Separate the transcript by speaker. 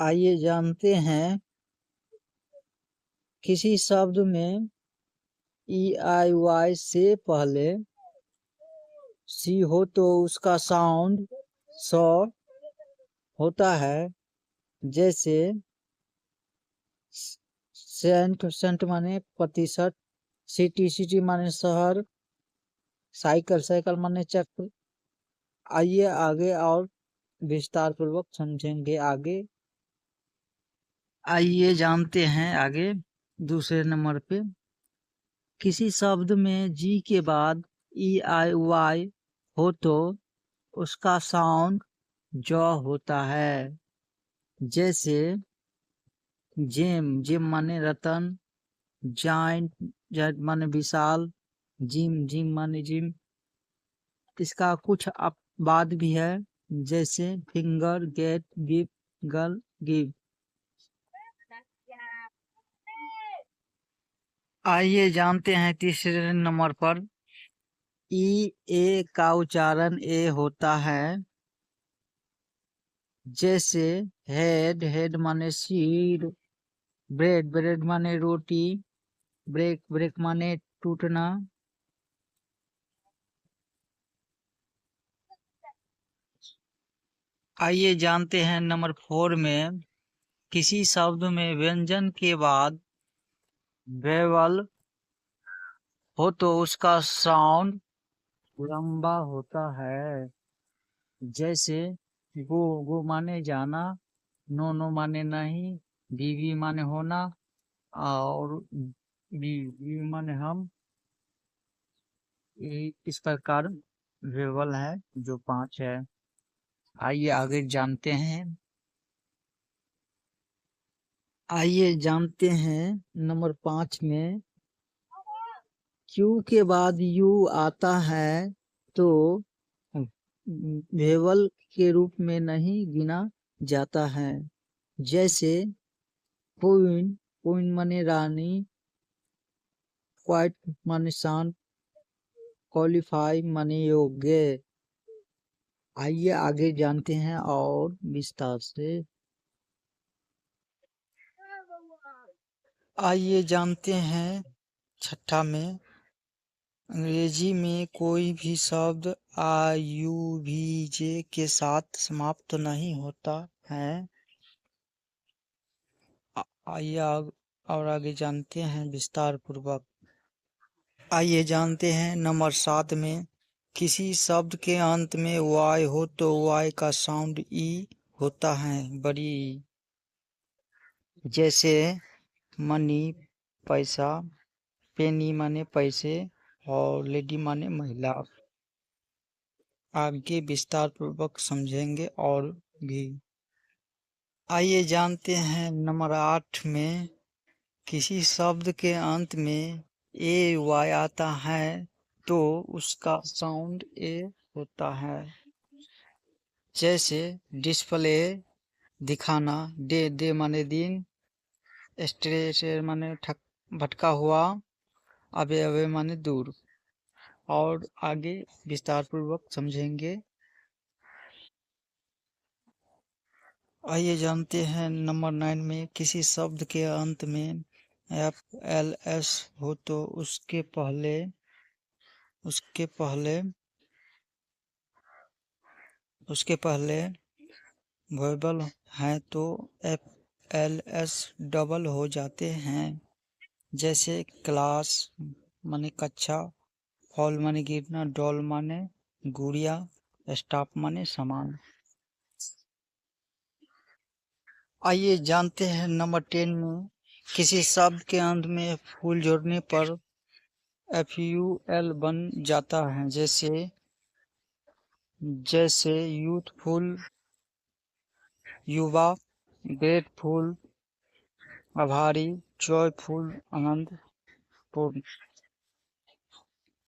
Speaker 1: आइए जानते हैं किसी शब्द में ई आई वाई से पहले सी हो तो उसका साउंड स होता है। जैसे सेंट सेंट माने प्रतिशत, सिटी सिटी माने शहर, साइकिल साइकिल माने चक्र। आइए आगे और विस्तार पूर्वक समझेंगे आगे। आइए जानते हैं आगे दूसरे नंबर पे किसी शब्द में जी के बाद ई आई वाई हो तो उसका साउंड ज होता है। जैसे जेम जेम माने रतन, जाइंट जाइंट माने विशाल, जिम जिम माने जिम। इसका कुछ अपवाद भी है, जैसे finger, get, give, girl, give. आइए जानते हैं तीसरे नंबर पर ई ए का उच्चारण ए होता है। जैसे हेड हेड माने सिर, ब्रेड ब्रेड माने रोटी, ब्रेक ब्रेक माने टूटना। आइए जानते हैं नंबर 4 में किसी शब्द में व्यंजन के बाद वेवल हो तो उसका साउंड लंबा होता है। जैसे गो गो माने जाना, नो नो माने नहीं, बीवी माने होना, और बी माने हम। इस प्रकार वेवल है जो 5 है। आइए आगे जानते हैं। आइए जानते हैं नंबर 5 में क्यू के बाद यू आता है तो वेवल के रूप में नहीं गिना जाता है। जैसे क्वीन क्वीन माने रानी, क्वाइट माने शांत, क्वालिफाई माने योग्य। आइए आगे जानते हैं और विस्तार से। आइए जानते हैं छठा में अंग्रेजी में कोई भी शब्द आई यू वी जे के साथ समाप्त नहीं होता है। आइए और आगे जानते हैं विस्तार पूर्वक। आइए जानते हैं नंबर 7 में किसी शब्द के अंत में वाई हो तो वाई का साउंड ई होता है, बड़ी। जैसे मनी पैसा, पेनी माने पैसे, और लेडी माने महिला। आगे विस्तार पूर्वक समझेंगे और भी। आइए जानते हैं नंबर 8 में किसी शब्द के अंत में ए वाई आता है तो उसका साउंड ए होता है। जैसे डिस्प्ले दिखाना, डे डे माने दिन, स्ट्रेट माने भटका हुआ, अबे अबे माने दूर। और आगे विस्तार पूर्वक समझेंगे। आइए जानते हैं नंबर 9 में किसी शब्द के अंत में एफ एल एस हो तो उसके पहले वर्बल हैं तो एफ एल एस डबल हो जाते हैं। जैसे क्लास माने कक्षा, फॉल माने गिरना, डॉल माने गुड़िया, स्टाफ माने सामान। आइए जानते हैं नंबर 10 में किसी शब्द के अंत में फूल जोड़ने पर एफ यू एल बन जाता है। जैसे यूथफुल युवा, ग्रेटफुल आभारी, जॉयफुल आनंद पूर्ण।